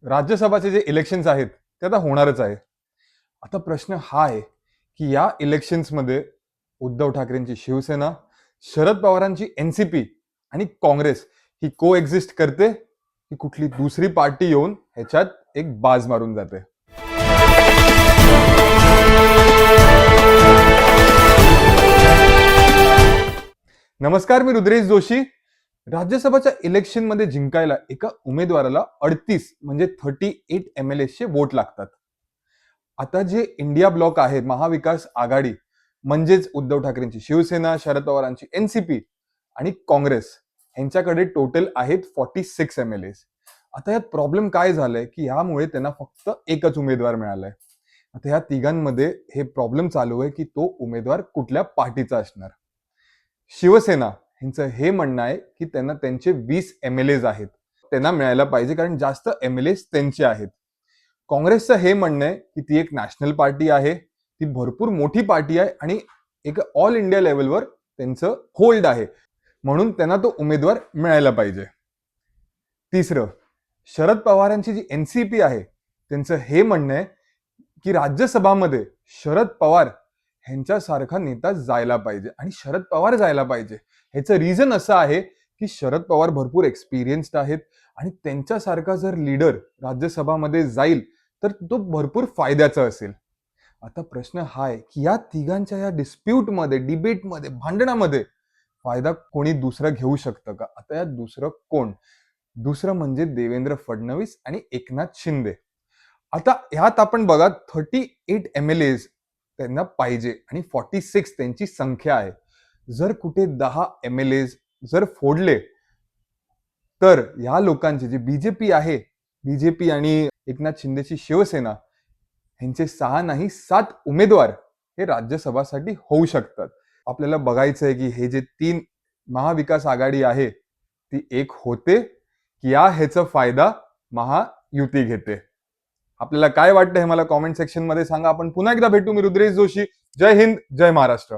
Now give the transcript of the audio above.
राज्यसभाचे जे इलेक्शन्स आहेत ते आता होणारच आहे. आता प्रश्न हा आहे की या इलेक्शन्समध्ये उद्धव ठाकरेंची शिवसेना, शरद पवारांची एनसीपी आणि काँग्रेस ही को एक्झिस्ट करते की कुठली दुसरी पार्टी येऊन ह्याच्यात एक बाज मारून जाते. नमस्कार, मी रुद्रेश जोशी. राज्यसभाच्या इलेक्शनमध्ये जिंकायला एका उमेदवाराला 38 म्हणजे 38 MLAचे वोट लागतात. आता जे इंडिया ब्लॉक आहे, महाविकास आघाडी, म्हणजेच उद्धव ठाकरेंची शिवसेना, शरद पवारांची एनसीपी आणि काँग्रेस, यांच्याकडे टोटल आहेत 46 MLAs. आता यात प्रॉब्लेम काय झालाय की यामुळे त्यांना फक्त एकच उमेदवार मिळालाय. आता या तिघांमध्ये हे प्रॉब्लेम चालू आहे की तो उमेदवार कुठल्या पार्टीचा असणार. शिवसेना यांचं हे म्हणणं आहे की त्यांना त्यांचे 20 MLAs आहेत, त्यांना मिळायला पाहिजे कारण जास्त MLAs त्यांचे आहेत. काँग्रेसचं हे म्हणणं आहे की ती एक नॅशनल पार्टी आहे, ती भरपूर मोठी पार्टी आहे आणि एक ऑल इंडिया लेवलवर त्यांचं होल्ड आहे, म्हणून त्यांना तो उमेदवार मिळायला पाहिजे. तिसरं, शरद पवारांची जी एनसीपी आहे त्यांचं हे म्हणणं आहे की राज्यसभामध्ये शरद पवार ह्यांच्यासारखा नेता जायला पाहिजे आणि शरद पवार जायला पाहिजे. ह्याचं रिझन असं आहे की शरद पवार भरपूर एक्सपिरियन्स्ड आहेत आणि त्यांच्यासारखा जर लीडर राज्यसभामध्ये जाईल तर तो भरपूर फायद्याचा असेल. आता प्रश्न हा आहे की या तिघांच्या या डिस्प्यूटमध्ये, डिबेटमध्ये, भांडणामध्ये फायदा कोणी दुसरं घेऊ शकतं का? आता यात दुसरं कोण? दुसरं म्हणजे देवेंद्र फडणवीस आणि एकनाथ शिंदे. आता ह्यात आपण बघा, 38 MLAs त्यांना पाहिजे आणि 46 त्यांची संख्या आहे. जर कुठे 10 MLAs जर फोडले तर या लोकांचे जे बीजेपी आहे, बीजेपी आणि एकनाथ शिंदेची शिवसेना, ह्यांचे 6 नाही 7 उमेदवार हे राज्यसभासाठी होऊ शकतात. आपल्याला बघायचं आहे की हे जे 3 महाविकास आघाडी आहे ती एक होते की या ह्याचा फायदा महायुती घेते. आपल्याला काय वाटतं हे मला कॉमेंट सेक्शन मध्ये सांगा. आपण पुन्हा एकदा भेटू. मी रुद्रेश जोशी. जय हिंद, जय महाराष्ट्र.